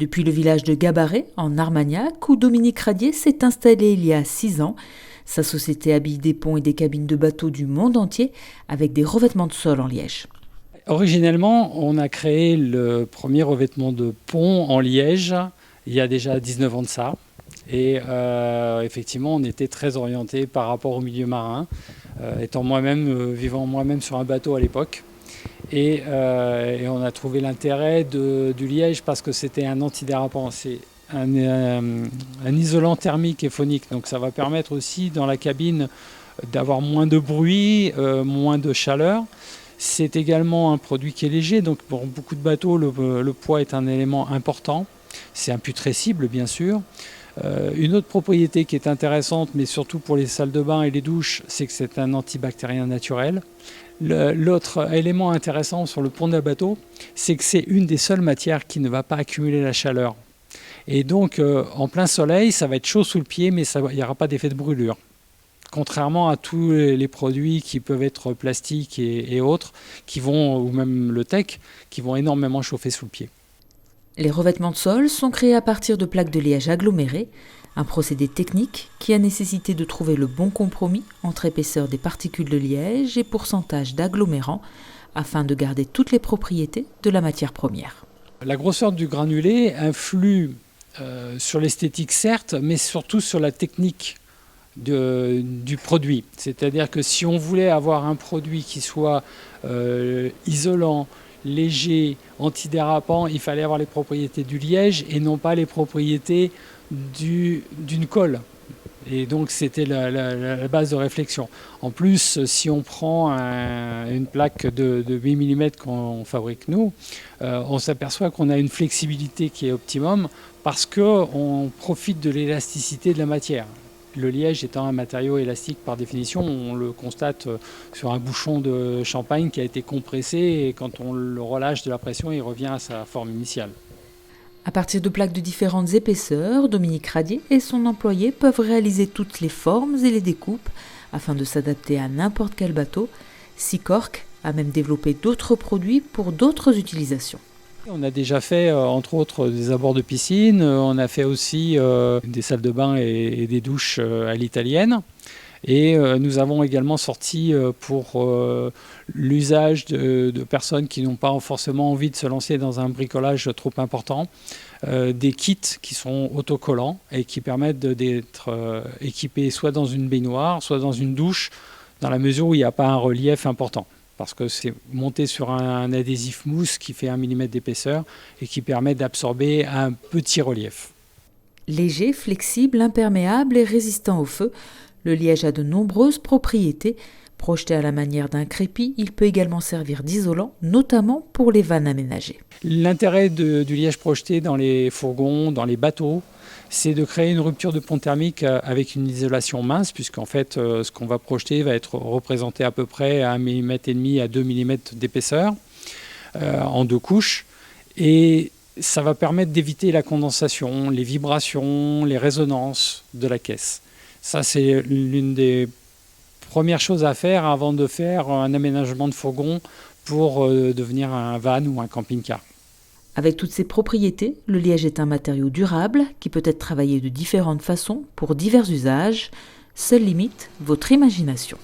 Depuis le village de Gabarret, en Armagnac, où Dominique Radier s'est installé il y a 6 ans. Sa société habille des ponts et des cabines de bateaux du monde entier avec des revêtements de sol en liège. Originellement, on a créé le premier revêtement de pont en liège il y a déjà 19 ans de ça. Et effectivement, on était très orienté par rapport au milieu marin, étant moi-même, vivant moi-même sur un bateau à l'époque. Et on a trouvé l'intérêt du liège parce que c'était un antidérapant. C'est un isolant thermique et phonique. Donc ça va permettre aussi dans la cabine d'avoir moins de bruit, moins de chaleur. C'est également un produit qui est léger, donc pour beaucoup de bateaux, le poids est un élément important. C'est imputrescible, bien sûr. Une autre propriété qui est intéressante, mais surtout pour les salles de bain et les douches, c'est que c'est un antibactérien naturel. L'autre élément intéressant sur le pont d'un bateau, c'est que c'est une des seules matières qui ne va pas accumuler la chaleur. Et donc, en plein soleil, ça va être chaud sous le pied, mais il n'y aura pas d'effet de brûlure. Contrairement à tous les produits qui peuvent être plastiques et autres, ou même le tech, qui vont énormément chauffer sous le pied. Les revêtements de sol sont créés à partir de plaques de liège agglomérées, un procédé technique qui a nécessité de trouver le bon compromis entre épaisseur des particules de liège et pourcentage d'agglomérant afin de garder toutes les propriétés de la matière première. La grosseur du granulé influe sur l'esthétique certes, mais surtout sur la technique du produit. C'est-à-dire que si on voulait avoir un produit qui soit isolant, léger, antidérapant, il fallait avoir les propriétés du liège et non pas les propriétés d'une colle. Et donc c'était la base de réflexion. En plus, si on prend une plaque de 8 mm qu'on fabrique nous, on s'aperçoit qu'on a une flexibilité qui est optimum parce qu'on profite de l'élasticité de la matière. Le liège étant un matériau élastique par définition, on le constate sur un bouchon de champagne qui a été compressé et quand on le relâche de la pression, il revient à sa forme initiale. À partir de plaques de différentes épaisseurs, Dominique Radier et son employé peuvent réaliser toutes les formes et les découpes afin de s'adapter à n'importe quel bateau. Seacork a même développé d'autres produits pour d'autres utilisations. On a déjà fait, entre autres, des abords de piscine. On a fait aussi des salles de bain et des douches à l'italienne. Et nous avons également sorti pour l'usage de personnes qui n'ont pas forcément envie de se lancer dans un bricolage trop important, des kits qui sont autocollants et qui permettent d'être équipés soit dans une baignoire, soit dans une douche, dans la mesure où il n'y a pas un relief important. Parce que c'est monté sur un adhésif mousse qui fait 1 mm d'épaisseur et qui permet d'absorber un petit relief. Léger, flexible, imperméable et résistant au feu, le liège a de nombreuses propriétés. Projeté à la manière d'un crépi, il peut également servir d'isolant, notamment pour les vannes aménagées. L'intérêt du liège projeté dans les fourgons, dans les bateaux, c'est de créer une rupture de pont thermique avec une isolation mince, puisqu'en fait, ce qu'on va projeter va être représenté à peu près à 1,5 mm à 2 mm d'épaisseur, en 2 couches. Et ça va permettre d'éviter la condensation, les vibrations, les résonances de la caisse. Ça, c'est l'une des premières choses à faire avant de faire un aménagement de fourgon pour devenir un van ou un camping-car. Avec toutes ces propriétés, le liège est un matériau durable qui peut être travaillé de différentes façons pour divers usages. Seule limite, votre imagination.